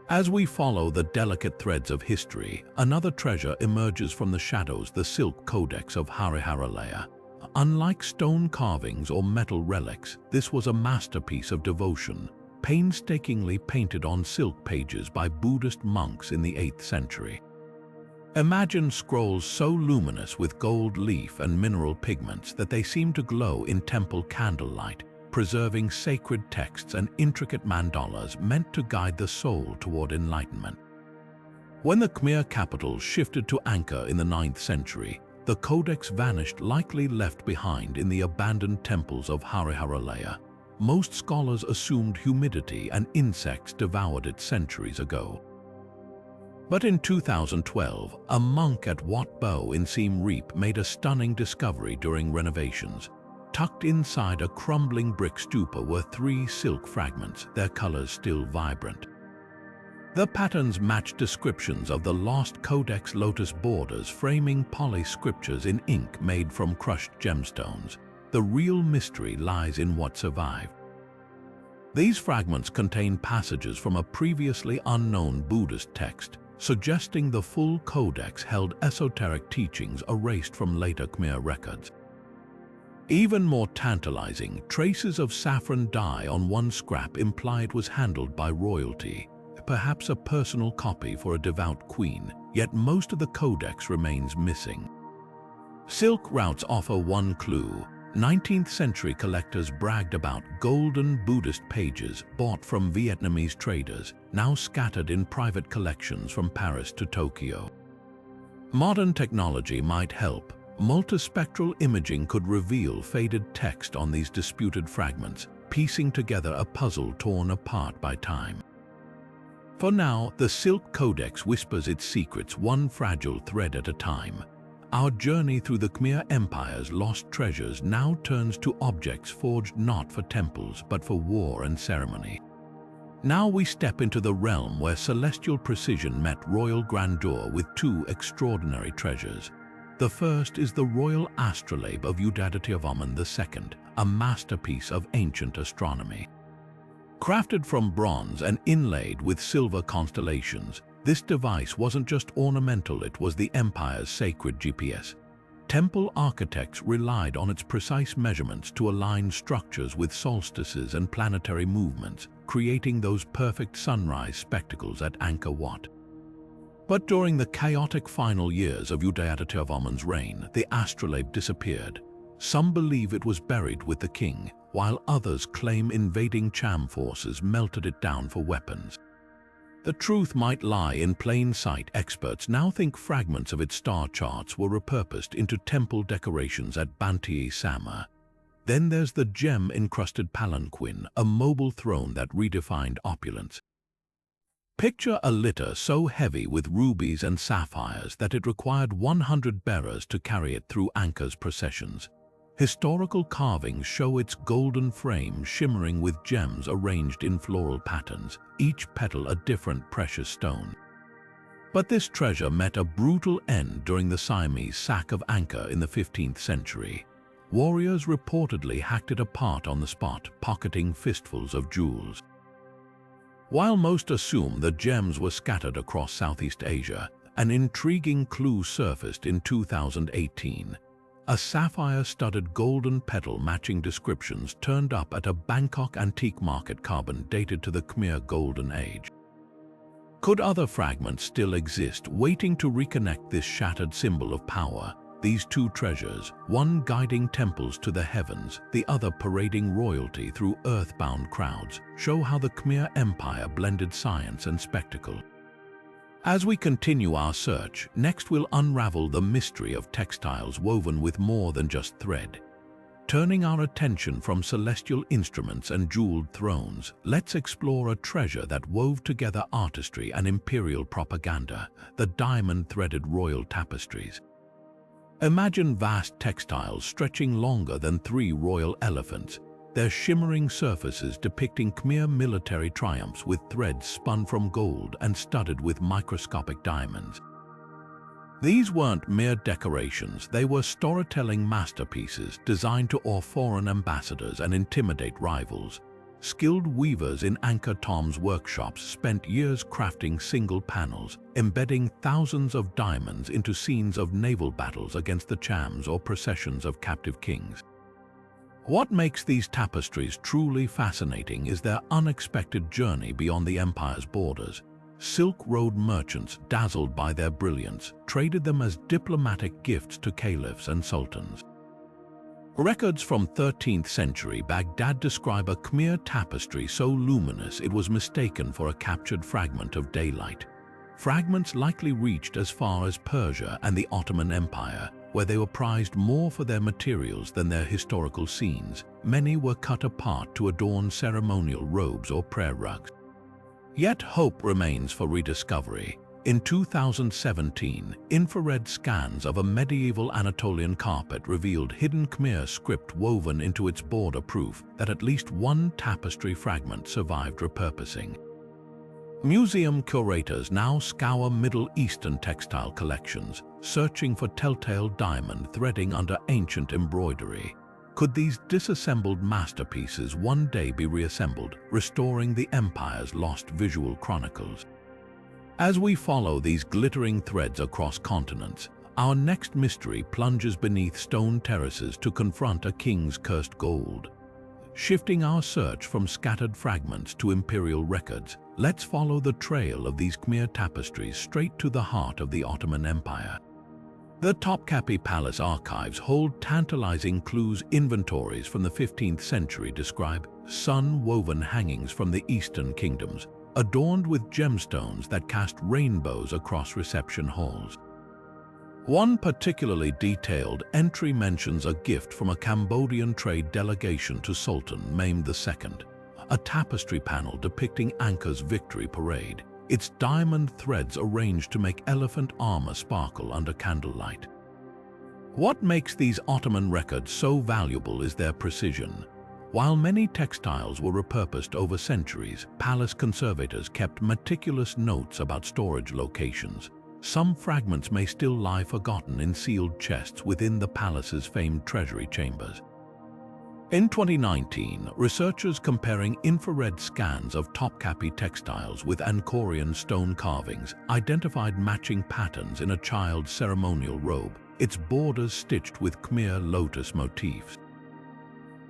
As we follow the delicate threads of history, another treasure emerges from the shadows, the silk codex of Hariharalaya. Unlike stone carvings or metal relics, this was a masterpiece of devotion, painstakingly painted on silk pages by Buddhist monks in the 8th century. Imagine scrolls so luminous with gold leaf and mineral pigments that they seem to glow in temple candlelight, preserving sacred texts and intricate mandalas meant to guide the soul toward enlightenment. When the Khmer capital shifted to Angkor in the 9th century, the codex vanished, likely left behind in the abandoned temples of Hariharalaya. Most scholars assumed humidity and insects devoured it centuries ago. But in 2012, a monk at Wat Bo in Siem Reap made a stunning discovery during renovations. Tucked inside a crumbling brick stupa were 3 silk fragments, their colors still vibrant. The patterns matched descriptions of the lost codex lotus borders framing poly scriptures in ink made from crushed gemstones. The real mystery lies in what survived. These fragments contain passages from a previously unknown Buddhist text, suggesting the full codex held esoteric teachings erased from later Khmer records. Even more tantalizing, traces of saffron dye on one scrap imply it was handled by royalty, perhaps a personal copy for a devout queen, yet most of the codex remains missing. Silk routes offer one clue. 19th century collectors bragged about golden Buddhist pages bought from Vietnamese traders, now scattered in private collections from Paris to Tokyo. Modern technology might help. Multispectral imaging could reveal faded text on these disputed fragments, piecing together a puzzle torn apart by time. For now, the Silk Codex whispers its secrets one fragile thread at a time. Our journey through the Khmer Empire's lost treasures now turns to objects forged not for temples but for war and ceremony. Now we step into the realm where celestial precision met royal grandeur with 2 extraordinary treasures. The first is the royal astrolabe of Jayavarman II, a masterpiece of ancient astronomy. Crafted from bronze and inlaid with silver constellations, this device wasn't just ornamental, it was the empire's sacred GPS. Temple architects relied on its precise measurements to align structures with solstices and planetary movements, creating those perfect sunrise spectacles at Angkor Wat. But during the chaotic final years of Jayavarman's reign, the astrolabe disappeared. Some believe it was buried with the king, while others claim invading Cham forces melted it down for weapons. The truth might lie in plain sight. Experts now think fragments of its star charts were repurposed into temple decorations at Banteay Sama. Then there's the gem-encrusted palanquin, a mobile throne that redefined opulence. Picture a litter so heavy with rubies and sapphires that it required 100 bearers to carry it through Angkor's processions. Historical carvings show its golden frame shimmering with gems arranged in floral patterns, each petal a different precious stone. But this treasure met a brutal end during the Siamese sack of Angkor in the 15th century. Warriors reportedly hacked it apart on the spot, pocketing fistfuls of jewels. While most assume the gems were scattered across Southeast Asia, an intriguing clue surfaced in 2018. A sapphire-studded golden petal matching descriptions turned up at a Bangkok antique market carbon dated to the Khmer Golden Age. Could other fragments still exist, waiting to reconnect this shattered symbol of power? These two treasures, one guiding temples to the heavens, the other parading royalty through earthbound crowds, show how the Khmer Empire blended science and spectacle. As we continue our search, next we'll unravel the mystery of textiles woven with more than just thread. Turning our attention from celestial instruments and jeweled thrones, let's explore a treasure that wove together artistry and imperial propaganda, the diamond-threaded royal tapestries. Imagine vast textiles stretching longer than 3 royal elephants, their shimmering surfaces depicting Khmer military triumphs with threads spun from gold and studded with microscopic diamonds. These weren't mere decorations, they were storytelling masterpieces designed to awe foreign ambassadors and intimidate rivals. Skilled weavers in Angkor Thom's workshops spent years crafting single panels, embedding thousands of diamonds into scenes of naval battles against the Chams or processions of captive kings. What makes these tapestries truly fascinating is their unexpected journey beyond the empire's borders. Silk Road merchants, dazzled by their brilliance, traded them as diplomatic gifts to caliphs and sultans. Records from 13th century Baghdad describe a Khmer tapestry so luminous it was mistaken for a captured fragment of daylight. Fragments likely reached as far as Persia and the Ottoman Empire, where they were prized more for their materials than their historical scenes. Many were cut apart to adorn ceremonial robes or prayer rugs. Yet hope remains for rediscovery. In 2017, infrared scans of a medieval Anatolian carpet revealed hidden Khmer script woven into its border, proof that at least one tapestry fragment survived repurposing. Museum curators now scour Middle Eastern textile collections, searching for telltale diamond threading under ancient embroidery. Could these disassembled masterpieces one day be reassembled, restoring the empire's lost visual chronicles? As we follow these glittering threads across continents, our next mystery plunges beneath stone terraces to confront a king's cursed gold. Shifting our search from scattered fragments to imperial records, let's follow the trail of these Khmer tapestries straight to the heart of the Ottoman Empire. The Topkapi Palace archives hold tantalizing clues. Inventories from the 15th century describe sun-woven hangings from the Eastern kingdoms, adorned with gemstones that cast rainbows across reception halls. One particularly detailed entry mentions a gift from a Cambodian trade delegation to Sultan Mehmed II, a tapestry panel depicting Angkor's victory parade, its diamond threads arranged to make elephant armor sparkle under candlelight. What makes these Ottoman records so valuable is their precision. While many textiles were repurposed over centuries, palace conservators kept meticulous notes about storage locations. Some fragments may still lie forgotten in sealed chests within the palace's famed treasury chambers. In 2019, researchers comparing infrared scans of Topkapi textiles with Angkorian stone carvings identified matching patterns in a child's ceremonial robe, its borders stitched with Khmer lotus motifs.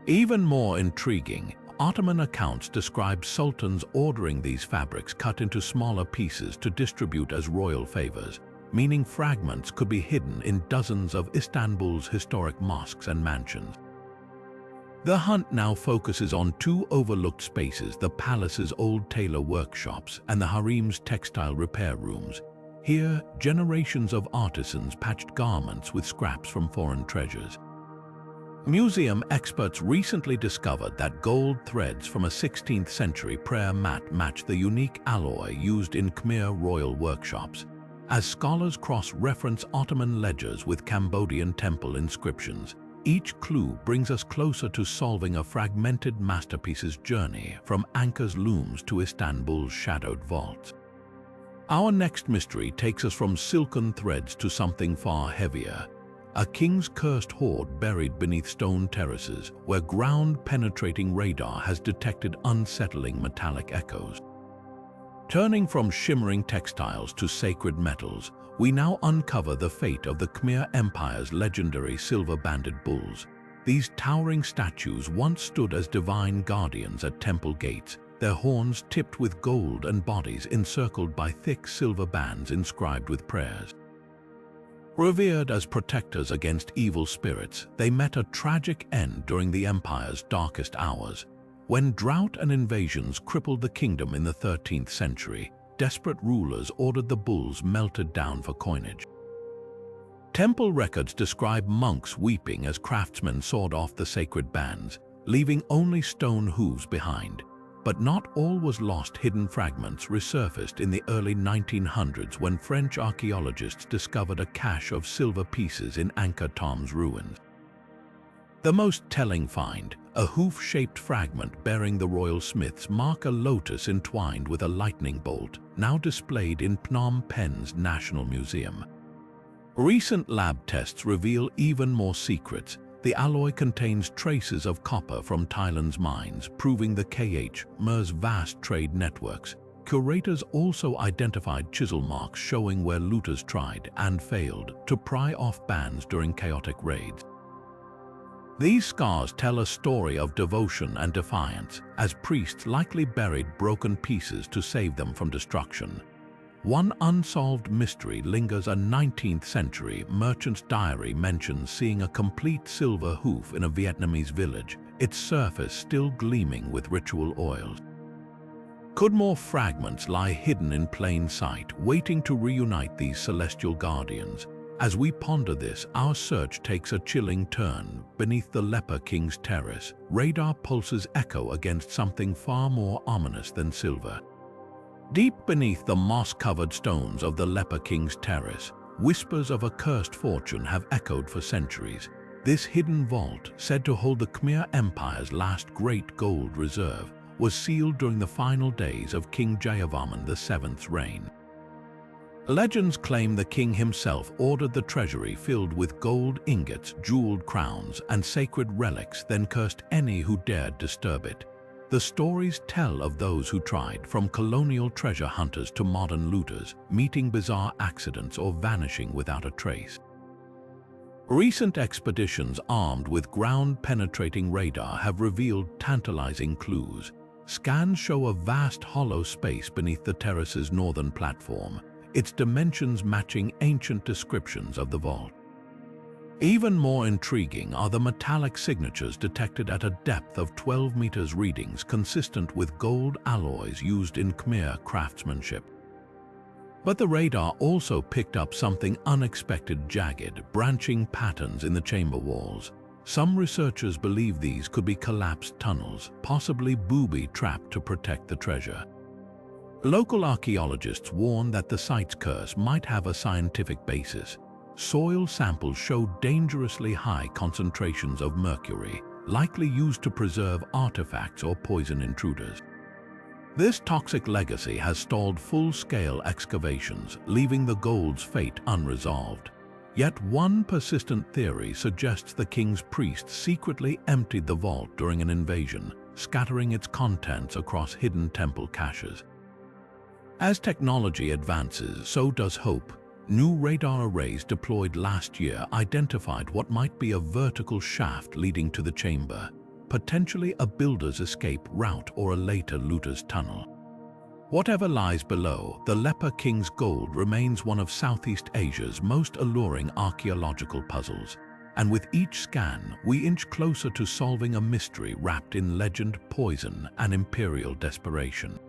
Even more intriguing, Ottoman accounts describe sultans ordering these fabrics cut into smaller pieces to distribute as royal favors, meaning fragments could be hidden in dozens of Istanbul's historic mosques and mansions. The hunt now focuses on two overlooked spaces: the palace's old tailor workshops and the harem's textile repair rooms. Here, generations of artisans patched garments with scraps from foreign treasures. Museum experts recently discovered that gold threads from a 16th century prayer mat match the unique alloy used in Khmer royal workshops. As scholars cross-reference Ottoman ledgers with Cambodian temple inscriptions, each clue brings us closer to solving a fragmented masterpiece's journey from Angkor's looms to Istanbul's shadowed vaults. Our next mystery takes us from silken threads to something far heavier. A king's cursed hoard buried beneath stone terraces where ground-penetrating radar has detected unsettling metallic echoes. Turning from shimmering textiles to sacred metals, we now uncover the fate of the Khmer Empire's legendary silver-banded bulls. These towering statues once stood as divine guardians at temple gates, their horns tipped with gold and bodies encircled by thick silver bands inscribed with prayers. Revered as protectors against evil spirits, they met a tragic end during the empire's darkest hours. When drought and invasions crippled the kingdom in the 13th century, desperate rulers ordered the bulls melted down for coinage. Temple records describe monks weeping as craftsmen sawed off the sacred bands, leaving only stone hooves behind. But not all was lost. Hidden fragments resurfaced in the early 1900s when French archaeologists discovered a cache of silver pieces in Angkor Thom's ruins. The most telling find, a hoof-shaped fragment bearing the royal smith's mark, a lotus entwined with a lightning bolt, now displayed in Phnom Penh's National Museum. Recent lab tests reveal even more secrets. The alloy contains traces of copper from Thailand's mines, proving the Khmer's vast trade networks. Curators also identified chisel marks showing where looters tried and failed to pry off bands during chaotic raids. These scars tell a story of devotion and defiance, as priests likely buried broken pieces to save them from destruction. One unsolved mystery lingers. A 19th century merchant's diary mentions seeing a complete silver hoof in a Vietnamese village, its surface still gleaming with ritual oils. Could more fragments lie hidden in plain sight, waiting to reunite these celestial guardians? As we ponder this, our search takes a chilling turn. Beneath the Leper King's terrace, radar pulses echo against something far more ominous than silver. Deep beneath the moss-covered stones of the Leper King's terrace, whispers of a cursed fortune have echoed for centuries. This hidden vault, said to hold the Khmer Empire's last great gold reserve, was sealed during the final days of King Jayavarman II's reign. Legends claim the king himself ordered the treasury filled with gold ingots, jeweled crowns, and sacred relics, then cursed any who dared disturb it. The stories tell of those who tried, from colonial treasure hunters to modern looters, meeting bizarre accidents or vanishing without a trace. Recent expeditions armed with ground-penetrating radar have revealed tantalizing clues. Scans show a vast hollow space beneath the terrace's northern platform, its dimensions matching ancient descriptions of the vault. Even more intriguing are the metallic signatures detected at a depth of 12 meters, readings consistent with gold alloys used in Khmer craftsmanship. But the radar also picked up something unexpected: jagged, branching patterns in the chamber walls. Some researchers believe these could be collapsed tunnels, possibly booby-trapped to protect the treasure. Local archaeologists warn that the site's curse might have a scientific basis. Soil samples show dangerously high concentrations of mercury, likely used to preserve artifacts or poison intruders. This toxic legacy has stalled full-scale excavations, leaving the gold's fate unresolved. Yet one persistent theory suggests the king's priests secretly emptied the vault during an invasion, scattering its contents across hidden temple caches. As technology advances, so does hope. New radar arrays deployed last year identified what might be a vertical shaft leading to the chamber, potentially a builder's escape route or a later looter's tunnel. Whatever lies below, the Leper King's gold remains one of Southeast Asia's most alluring archaeological puzzles. And with each scan, we inch closer to solving a mystery wrapped in legend, poison, and imperial desperation.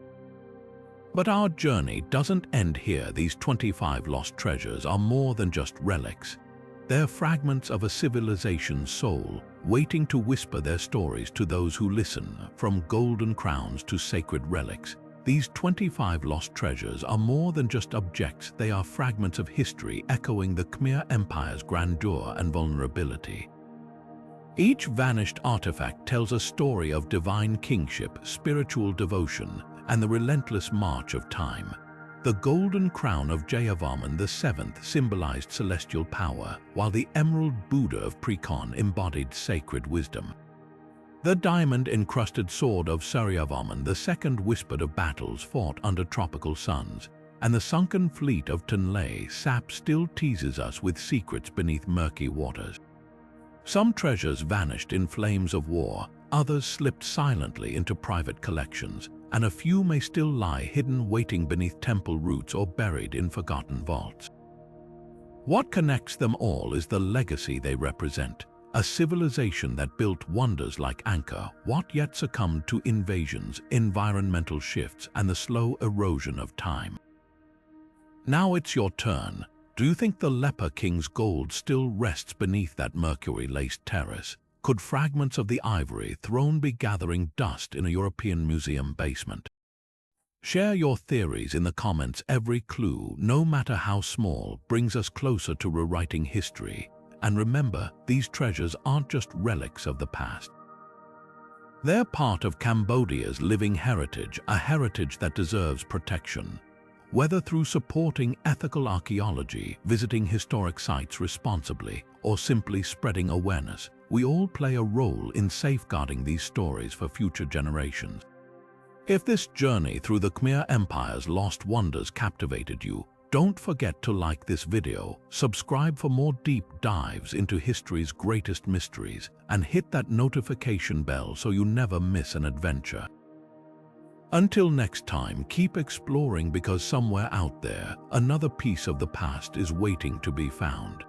But our journey doesn't end here. These 25 lost treasures are more than just relics. They're fragments of a civilization's soul, waiting to whisper their stories to those who listen, from golden crowns to sacred relics. These 25 lost treasures are more than just objects, they are fragments of history echoing the Khmer Empire's grandeur and vulnerability. Each vanished artifact tells a story of divine kingship, spiritual devotion, and the relentless march of time. The golden crown of Jayavarman VII symbolized celestial power, while the emerald Buddha of Preah Ko embodied sacred wisdom. The diamond-encrusted sword of Suryavarman II whispered of battles fought under tropical suns, and the sunken fleet of Tonlé Sap still teases us with secrets beneath murky waters. Some treasures vanished in flames of war, others slipped silently into private collections, and a few may still lie hidden waiting beneath temple roots or buried in forgotten vaults. What connects them all is the legacy they represent, a civilization that built wonders like Angkor Wat yet succumbed to invasions, environmental shifts, and the slow erosion of time. Now it's your turn. Do you think the Leper King's gold still rests beneath that mercury-laced terrace? Could fragments of the ivory throne be gathering dust in a European museum basement? Share your theories in the comments. Every clue, no matter how small, brings us closer to rewriting history. And remember, these treasures aren't just relics of the past. They're part of Cambodia's living heritage, a heritage that deserves protection. Whether through supporting ethical archaeology, visiting historic sites responsibly, or simply spreading awareness, we all play a role in safeguarding these stories for future generations. If this journey through the Khmer Empire's lost wonders captivated you, don't forget to like this video, subscribe for more deep dives into history's greatest mysteries, and hit that notification bell so you never miss an adventure. Until next time, keep exploring, because somewhere out there, another piece of the past is waiting to be found.